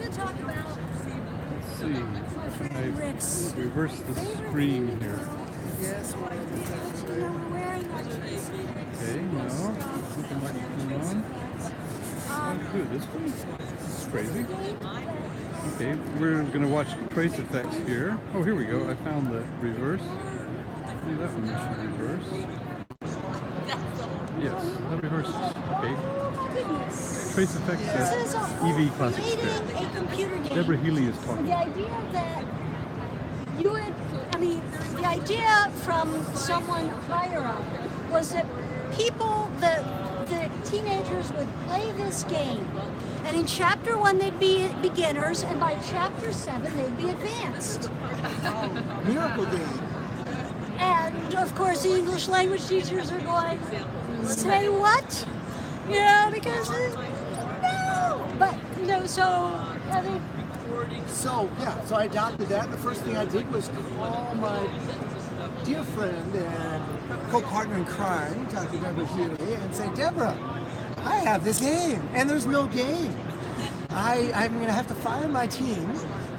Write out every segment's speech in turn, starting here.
to talk about. Let's see. Can I reverse the screen here? Yes, we're wearing our Okay, no. Put the microphone on. Good. This one? This is crazy. Okay, we're going to watch trace effects here. Oh, here we go. I found the reverse. See, that one should reverse. Yes, that reverses. Okay. Trace effects is EV classic creating step. a computer game. Deborah Healey is talking. The idea that you would, the idea from someone higher up was that people, the teenagers would play this game. And in chapter 1 they'd be beginners, and by chapter 7 they'd be advanced. Miracle game. And of course the English language teachers are going, say what? Yeah, because no. But no, so I mean, So I adopted that. The first thing I did was call my dear friend and co-partner in crime, Dr. Deborah Healey, and say, Deborah, I have this game, and there's no game. I'm going to have to fire my team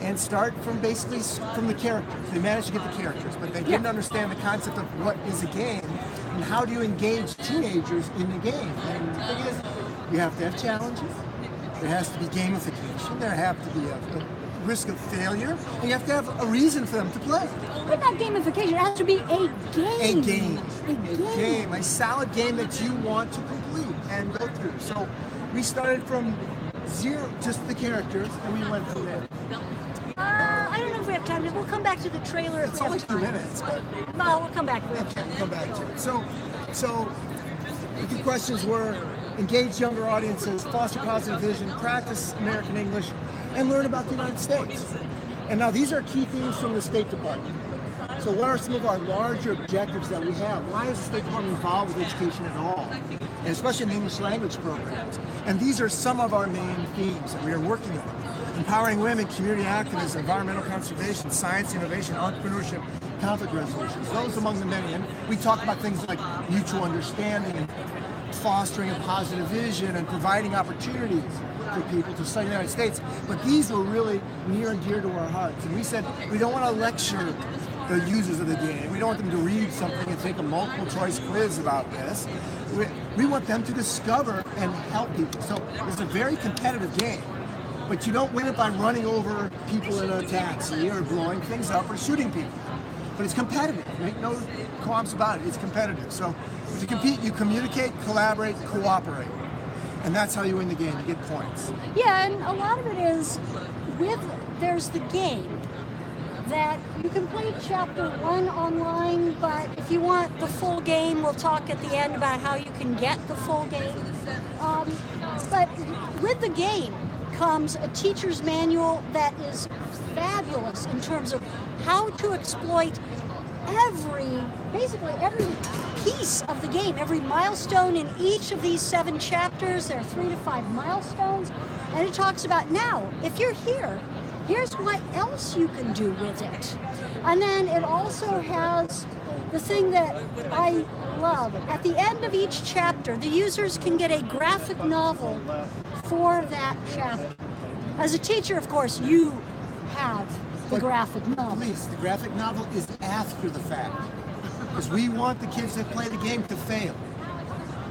and start from basically from the characters. They managed to get the characters, but they didn't understand the concept of what is a game and how do you engage teenagers in the game. And the thing is, you have to have challenges. There has to be gamification. There have to be a risk of failure. And you have to have a reason for them to play. What about gamification? It has to be a game. A game. A solid game that you want to complete and go through. So we started from zero, just the characters, and we went from there. I don't know if we have time. We'll come back to the trailer if It's we only have 2 time. minutes. No, we'll come back. We have time. Come back to it. So the questions were engage younger audiences, foster positive vision, practice American English, and learn about the United States. And now these are key themes from the State Department. So what are some of our larger objectives that we have? Why is the State Department involved with education at all? And especially in the English language programs. And these are some of our main themes that we are working on. Empowering women, community activism, environmental conservation, science, innovation, entrepreneurship, conflict resolution. Those among the many. And we talk about things like mutual understanding and fostering a positive vision and providing opportunities for people to study the United States. But these were really near and dear to our hearts. And we said, we don't want to lecture the users of the game. We don't want them to read something and take a multiple choice quiz about this. We want them to discover and help people. So it's a very competitive game. But you don't win it by running over people in a taxi or blowing things up or shooting people. But it's competitive. Make no qualms about it. It's competitive. So to compete, you communicate, collaborate, cooperate. And that's how you win the game. You get points. Yeah, and a lot of it is there's the game that you can play chapter 1 online, but if you want the full game, we'll talk at the end about how you can get the full game. But with the game comes a teacher's manual that is fabulous in terms of how to exploit basically every piece of the game, every milestone in each of these 7 chapters. There are 3 to 5 milestones, and it talks about now, if you're here, here's what else you can do with it. And then it also has the thing that I love. At the end of each chapter, the users can get a graphic novel for that chapter. As a teacher, of course, you have the graphic novel. Please, the graphic novel is after the fact. Because we want the kids that play the game to fail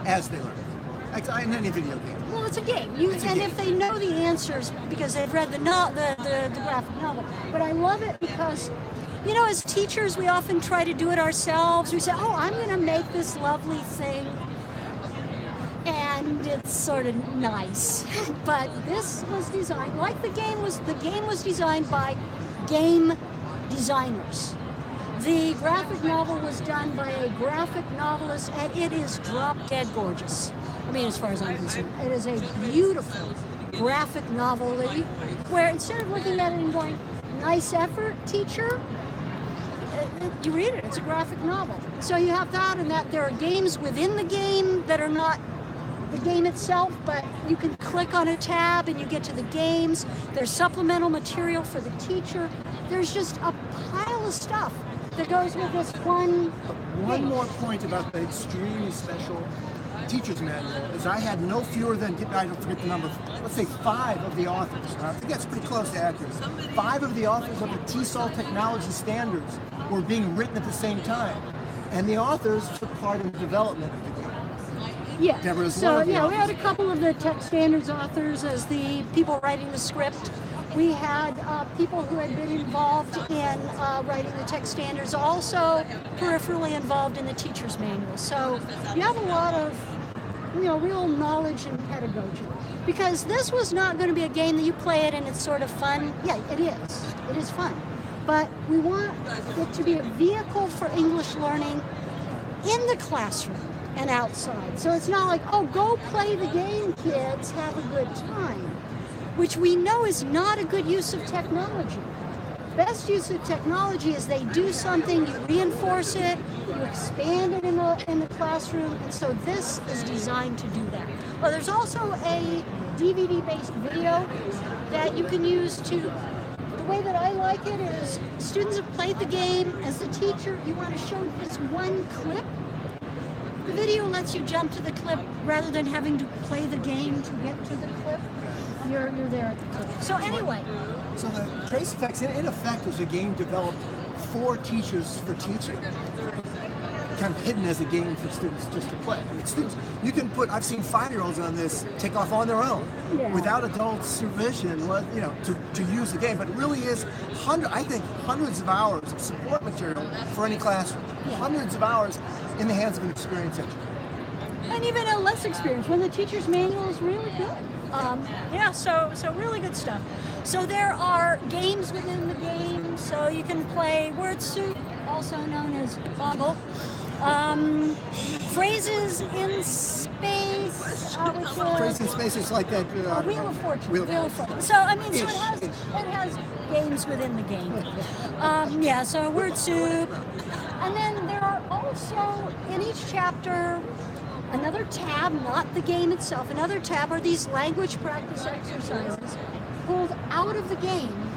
as they learn. Like in any video game. Well, it's a game. If they know the answers because they've read the graphic novel. But I love it because, as teachers, we often try to do it ourselves. We say, oh, I'm going to make this lovely thing. And it's sort of nice. But this was designed, like the game was designed by game designers. The graphic novel was done by a graphic novelist, and it is drop-dead gorgeous. I mean, as far as I'm concerned, it is a beautiful graphic novel where instead of looking at it and going, nice effort, teacher, you read it, it's a graphic novel. So you have that, and that there are games within the game that are not the game itself, but you can click on a tab and you get to the games. There's supplemental material for the teacher. There's just a pile of stuff that goes with this one One more point about the extremely special teacher's manual is I had no fewer than, I don't forget the number, let's say 5 of the authors. I think that's pretty close to accurate. 5 of the authors of the TESOL technology standards were being written at the same time. And the authors took part in the development of the game. Yeah. Deborah's So one of the yeah, we had a authors. couple of the tech standards authors as the people writing the script. We had people who had been involved in writing the tech standards, also peripherally involved in the teacher's manual. So you have a lot of, real knowledge and pedagogy. Because this was not going to be a game that you play it and it's sort of fun. Yeah, it is. It is fun. But we want it to be a vehicle for English learning in the classroom and outside. So it's not like, oh, go play the game, kids, have a good time, which we know is not a good use of technology. Best use of technology is they do something, you reinforce it, you expand it in the classroom, and so this is designed to do that. Well, there's also a DVD-based video that you can use to, the way that I like it is students have played the game. As the teacher, you want to show this one clip. The video lets you jump to the clip rather than having to play the game to get to the clip. You're there at the clip. So anyway. So the Trace Effects, in effect, was a game developed for teachers for teaching. Kind of hidden as a game for students just to play. I mean, students, you can put, I've seen 5-year-olds on this take off on their own without adult supervision, to use the game. But it really is, I think, hundreds of hours of support material for any classroom. Hundreds of hours in the hands of an experienced educator. And even a less experienced, when the teacher's manual is really good. So really good stuff. So there are games within the game, so you can play Word Soup, also known as Boggle. Phrases in Space, Phrases in Space is like that. Wheel of Fortune. Wheel of Fortune. So I mean, it has games within the game. So Word Soup, and then there are also in each chapter another tab, not the game itself. Another tab are these language practice exercises pulled out of the game,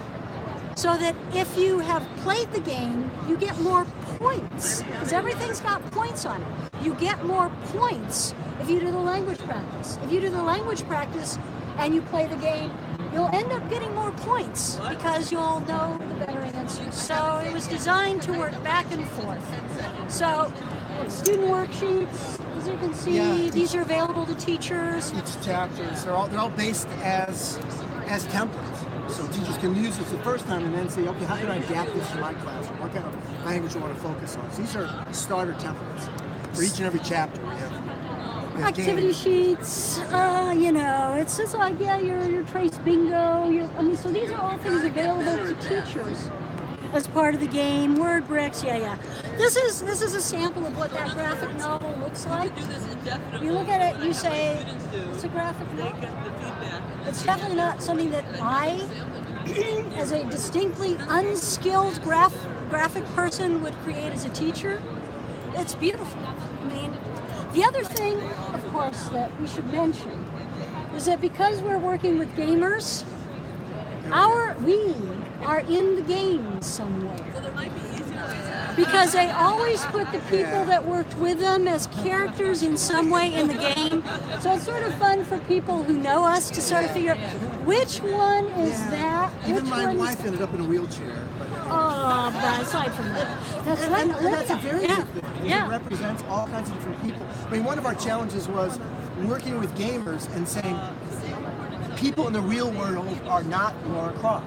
so that if you have played the game, you get more points, because everything's got points on it. You get more points if you do the language practice. If you do the language practice and you play the game, you'll end up getting more points because you'll know the better answers. So it was designed to work back and forth. So student worksheets, as you can see, these are available to teachers. Each chapters, they're all based as templates. So teachers can use this the first time and then say, okay, how can I adapt this to my classroom? What kind of language do I want to focus on? So these are starter templates for each and every chapter. We have activity sheets, it's just like, your trace bingo. So these are all things available to teachers as part of the game. Word bricks, This is a sample of what that graphic novel looks like. You look at it, you say, it's a graphic novel. It's definitely not something that I, as a distinctly unskilled graphic person, would create as a teacher. It's beautiful. I mean, the other thing, of course, that we should mention is that because we're working with gamers, we are in the game somewhere. Because they always put the people that worked with them as characters in some way in the game. So it's sort of fun for people who know us to sort of figure out which one is that. Even my wife ended up in a wheelchair. But aside from that, that's a very good thing. Yeah. It represents all kinds of different people. I mean, one of our challenges was working with gamers and saying people in the real world are not Lara Croft.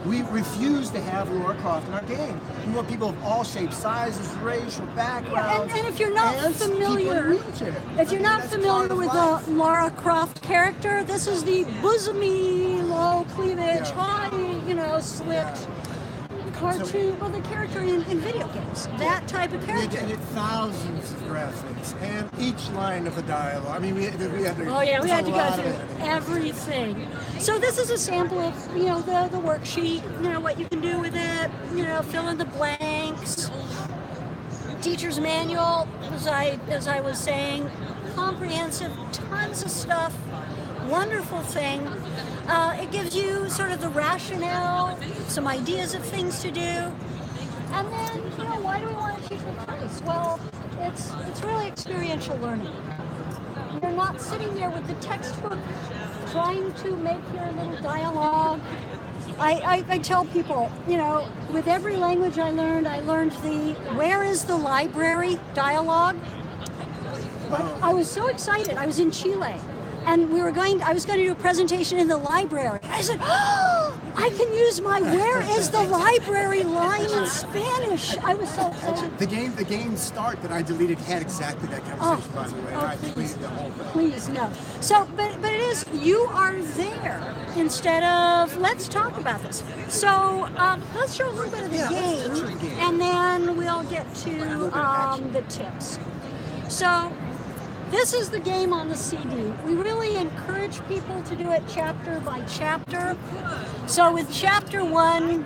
We refuse to have Lara Croft in our game. We want people of all shapes, sizes, racial backgrounds. And if you're not familiar, with the Lara Croft character, this is the bosomy, low cleavage, high, slit cartoon, the character in video games. That type of character. We did thousands of graphics and each line of the dialogue. I mean, we had to. We had to go through everything. So this is a sample of the worksheet. What you can do with it. Fill in the blanks. Teacher's manual, as I was saying, comprehensive, tons of stuff. Wonderful thing. It gives you sort of the rationale, some ideas of things to do. And then, why do we want to teach with trace? Well, it's really experiential learning. You're not sitting there with the textbook trying to make your little dialogue. I tell people, you know, with every language I learned the where is the library dialogue. But I was so excited. I was in Chile, and I was going to do a presentation in the library. I said, oh, I can use my where is the library line in Spanish. I was so excited. The game start that I deleted had exactly that conversation, by the way. I deleted the whole thing. Please, no. So, but it is, you are there instead of, let's talk about this. So, let's show a little bit of the game, and then we'll get to the tips. So, this is the game on the CD. We really encourage people to do it chapter by chapter. So with chapter 1,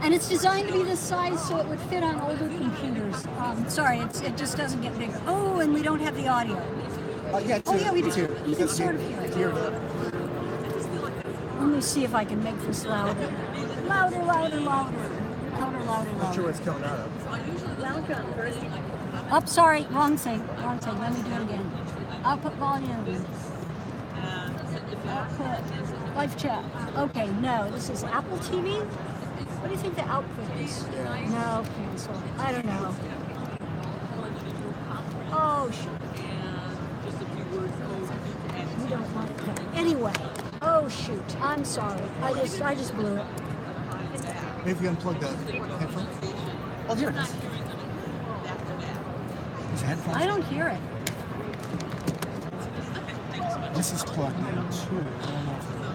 and it's designed to be this size so it would fit on older computers. Sorry, it just doesn't get bigger. Oh, and we don't have the audio. We do. You can sort of hear it. Let me see if I can make this louder. Louder. I'm not sure what's coming out of. Welcome. Oh, sorry, wrong thing. Let me do it again. Output volume. Output. Live chat. Okay, no, this is Apple TV. What do you think the output is? No, cancel. I don't know. Oh, shoot. We don't want it. Anyway. Oh, shoot. I'm sorry. I just blew it. Maybe we unplug the headphones. Oh, here it is. I don't hear it. This is plugged in too.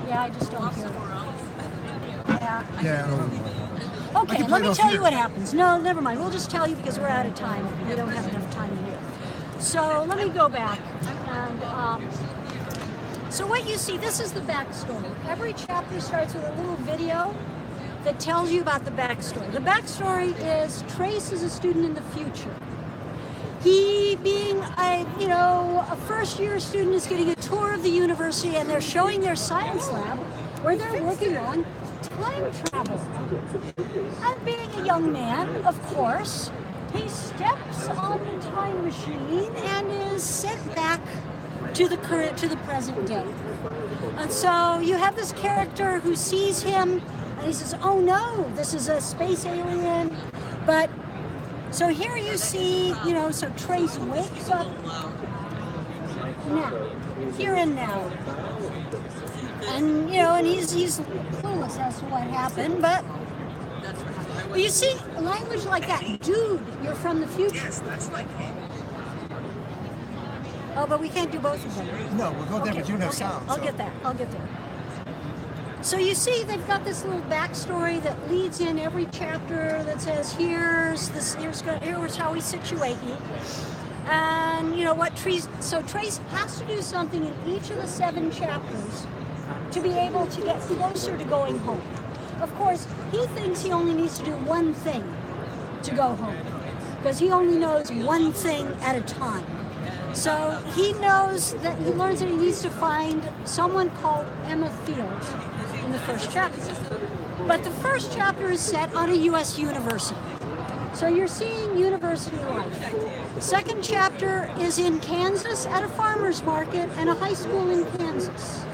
Yeah, I just don't hear it. Yeah. Okay, let me tell you what happens. No, never mind. We'll just tell you because we're out of time. We don't have enough time to hear. So let me go back. And so what you see, this is the backstory. Every chapter starts with a little video that tells you about the backstory. The backstory is Trace is a student in the future. He, being a first-year student, is getting a tour of the university, and they're showing their science lab where they're working on time travel. And being a young man, of course, he steps on the time machine and is sent back to the present day. And so you have this character who sees him, and he says, "Oh no, this is a space alien," but. So here you see, so Trace wakes up now, here and now. And, and he's clueless as to what happened, but you see language like that, dude, you're from the future. Yes, that's like him. Oh, but we can't do both of them. No, we'll go there, but you have sound. I'll get there. So you see they've got this little backstory that leads in every chapter that says here's how we situate you. And what Trace has to do something in each of the 7 chapters to be able to get closer to going home. Of course, he thinks he only needs to do one thing to go home because he only knows one thing at a time. So he learns that he needs to find someone called Emma Fields in the first chapter. But the first chapter is set on a U.S. university. So you're seeing university life. The second chapter is in Kansas at a farmer's market and a high school in Kansas.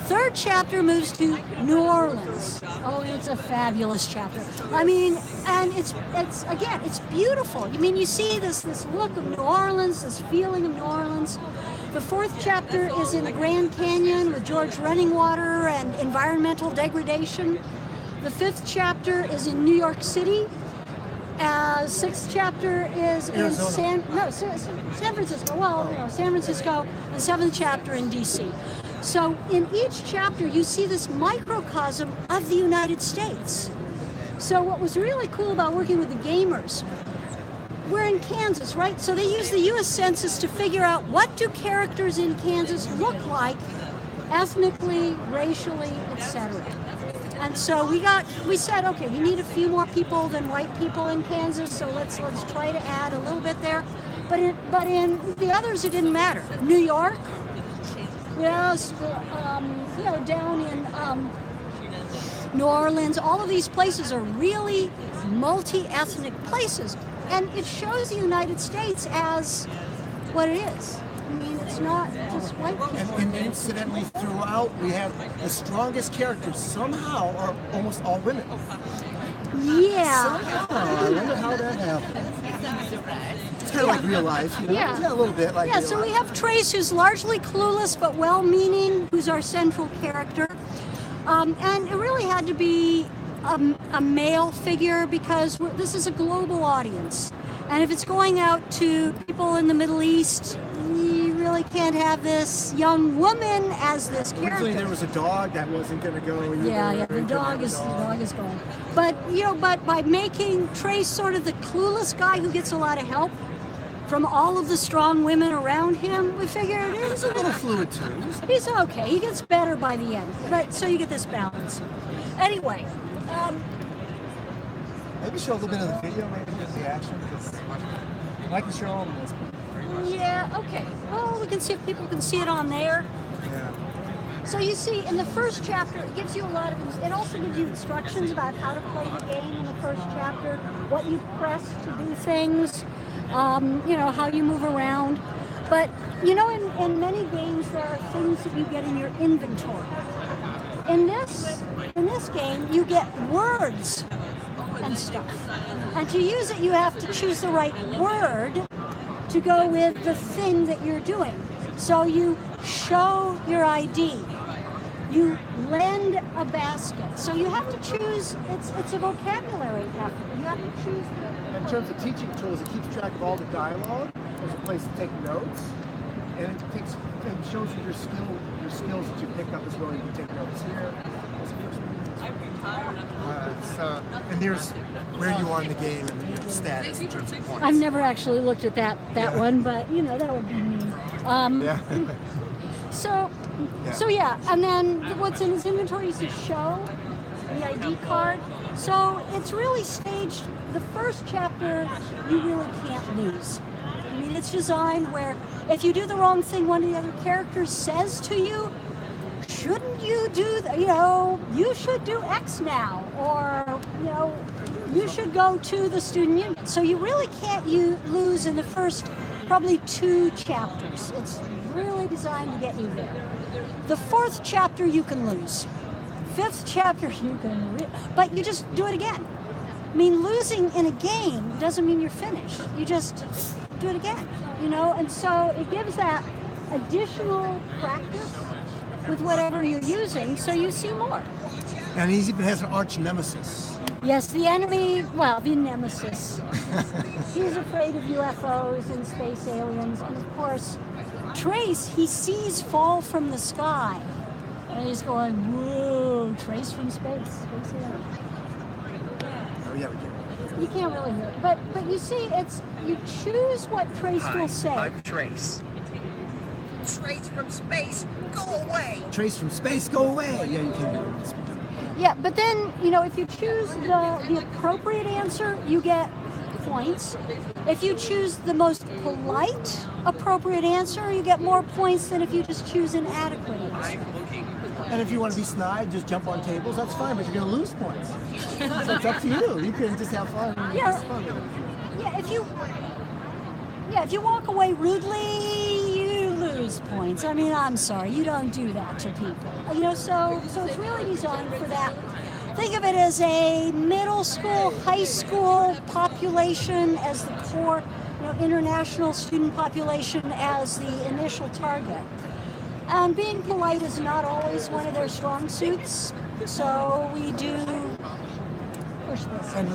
Third chapter moves to New Orleans. Oh, it's a fabulous chapter. I mean, and it's beautiful. I mean, you see this look of New Orleans, this feeling of New Orleans. The fourth chapter is in the Grand Canyon with George running water and environmental degradation. The fifth chapter is in New York City. Sixth chapter is in San Francisco. Well, San Francisco. And seventh chapter in D.C. So in each chapter, you see this microcosm of the United States. So what was really cool about working with the gamers, we're in Kansas, right? So they use the U.S. Census to figure out what do characters in Kansas look like ethnically, racially, etc. And so we said, okay, we need a few more people than white people in Kansas, so let's try to add a little bit there. But in the others, it didn't matter. New York, yes, down in New Orleans, all of these places are really multi-ethnic places. And it shows the United States as what it is. I mean, it's not just white people. And incidentally, throughout, we have the strongest characters somehow are almost all women. Yeah. Somehow. I wonder how that happened. It's kind of like real life, you know? Yeah. A little bit like Yeah, real so life. we have Trace, who's largely clueless but well-meaning, who's our central character. And it really had to be a male figure because this is a global audience. And if it's going out to people in the Middle East, you really can't have this young woman as this Originally, there character. was a dog that wasn't going to go either. Yeah, the dog is gone. But but by making Trace sort of the clueless guy who gets a lot of help from all of the strong women around him, we figured It's a little fluid too. he's okay. He gets better by the end. But so you get this balance. Anyway, Maybe show a little bit of the video, maybe just the action, because I can show them this. yeah, okay. Well, we can see if people can see it on there. Yeah. So you see, in the first chapter, it gives you a lot of, it also gives you instructions about how to play the game in the first chapter, what you press to do things, how you move around. But, in many games, there are things that you get in your inventory. In this game, you get words and stuff. And to use it, you have to choose the right word to go with the thing that you're doing. So you show your ID. You lend a basket. So you have to choose, it's a vocabulary effort. You have to choose. In terms of teaching tools, it keeps track of all the dialogue. There's a place to take notes, and it shows you your skills that you pick up as well. You can take notes here. That's the first one. And there's where you are in the game and your status in terms of points. I've never actually looked at that one, but that would be me. Yeah. So yeah, and then what's in his inventory is his show, the ID card. So it's really staged. The first chapter you really can't lose. I mean, it's designed where if you do the wrong thing, one of the other characters says to you, shouldn't you do that? You should do X now, or you should go to the student union. So you really can't lose in the first probably 2 chapters. It's really designed to get you there. The 4th chapter you can lose. 5th chapter you can, but you just do it again. I mean, losing in a game doesn't mean you're finished. You just do it again, and so it gives that additional practice with whatever you're using, so you see more. And he even has an arch nemesis. Yes, the enemy, the nemesis. He's afraid of UFOs and space aliens, and of course, Trace, he sees fall from the sky. And he's going, whoa, Trace from space alien. Oh, yeah, we can. You can't really hear it. But you see, you choose what Trace will say. I'm Trace. Trace from space, go away. Trace from space, go away. Yeah, you can hear it. Yeah, but then, if you choose the appropriate answer, you get points. If you choose the most polite, appropriate answer, you get more points than if you just choose an adequate answer. And if you want to be snide, just jump on tables, that's fine, but you're going to lose points. So it's up to you. You can just have fun. Yeah. Fun with it. If you walk away rudely, you lose points. I mean, I'm sorry, you don't do that to people. So it's really designed for that. Think of it as a middle school, high school population as the core, international student population as the initial target. And being polite is not always one of their strong suits, so we do push this. And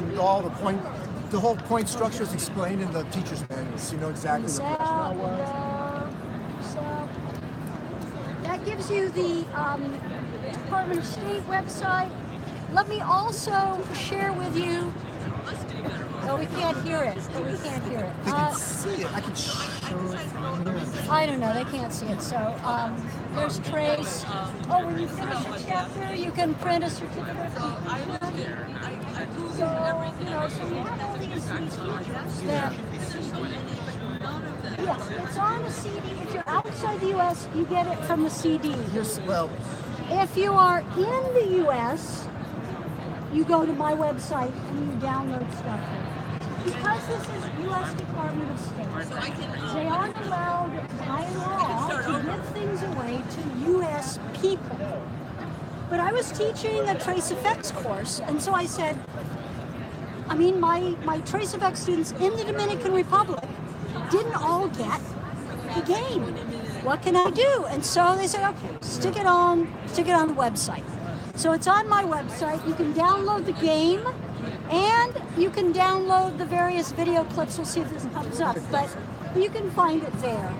the whole point structure is explained in the teacher's manual, so you know exactly what the rationale was. So that gives you the Department of State website. Let me also share with you. Oh, we can't hear it. They can see it. I can show it from here. I don't know. They can't see it. So there's Trace. Oh, when you finish a chapter, you can print a certificate. So we have all these features that. Yes, it's on the CD. If you're outside the U.S., you get it from the CD. If you are in the U.S., you go to my website and you download stuff. because this is U.S. Department of State, they aren't allowed by law to give things away to U.S. people. But I was teaching a trace effects course, and so I said, I mean, my trace effects students in the Dominican Republic didn't all get the game. What can I do? And so they said, okay, stick it on the website. So it's on my website. You can download the game, and you can download the various video clips. We'll see if this comes up, but you can find it there.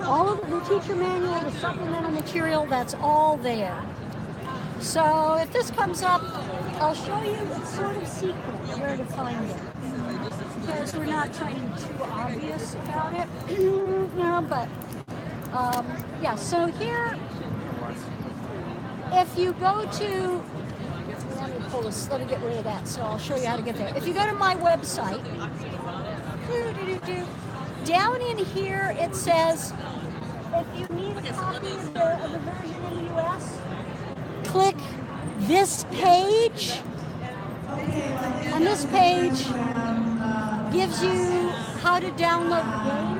All of the teacher manual, the supplemental material, that's all there. So if this comes up, I'll show you. It's sort of secret where to find it, because we're not trying to be too obvious about it. But yeah, so here, if you go to, let me get rid of that, so I'll show you how to get there. If you go to my website, down in here it says, if you need a copy of the version in the US, click this page, and this page gives you how to download the game,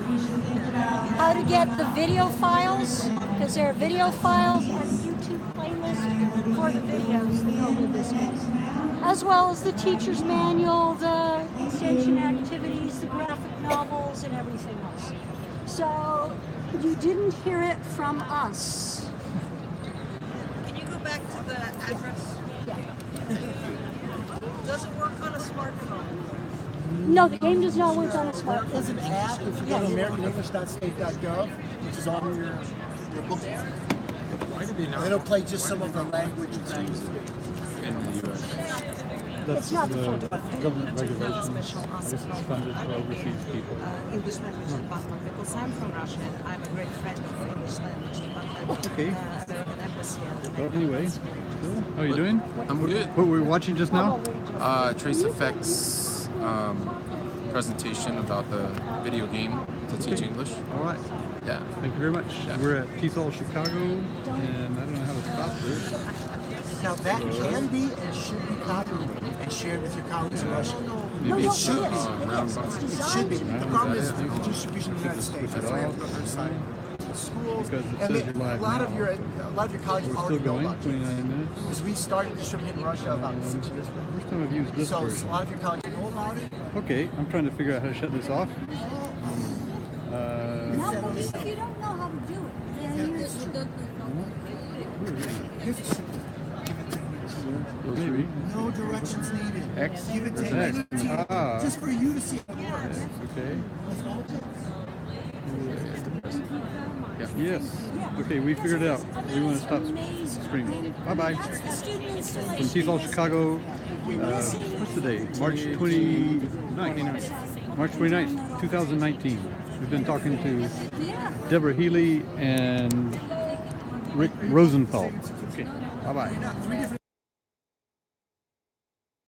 how to get the video files, because there are video files and YouTube playlists for the videos that go with this case, as well as the teacher's manual, the extension activities, the graphic novels, and everything else. So you didn't hear it from us. Can you go back to the address? Yeah. Does it work on a smartphone? No, the game does not work on a smartphone. There's an app if you go to AmericanEnglish.state.gov, which is on your book. And it'll play just some of the language it's used in the U.S. That's It's not the the government regulations. I guess it's funded for overseas people. English language department, because I'm from Russia and I'm a great friend of the English language department. Okay. American embassy. Well, anyway, how are you doing? I'm good. What were we watching just now? Trace effects presentation about the video game to teach English. All right. Yeah. Thank you very much. Yeah. We're at TESOL Chicago, and I don't know how to stop this. Now that can be and should be copied and shared with your colleagues in Russia. Maybe It it's should be. round It should be. The problem is the distribution in the United States. That's why I have to go to the site. Schools, Because it and says you're live a lot of now. your colleagues We're already still know going, about it. 29 minutes. Because we started distributing in Russia about 6 years ago. First time I've used this So a version. lot of your colleagues know about it. Okay, I'm trying to figure out how to shut this off. No, but if you don't know how to do it, then you should. Maybe. No directions needed. X. Give it to X. me. Ah. Just for you to see how it works. Okay. Yeah. Yes. Okay, we figured it out. We want to stop streaming. Bye-bye. That's the student installation. From TESOL Chicago, what's the date? March 29th. March 29th, 2019. We've been talking to Deborah Healey and Rick Rosenthal. Okay, bye-bye.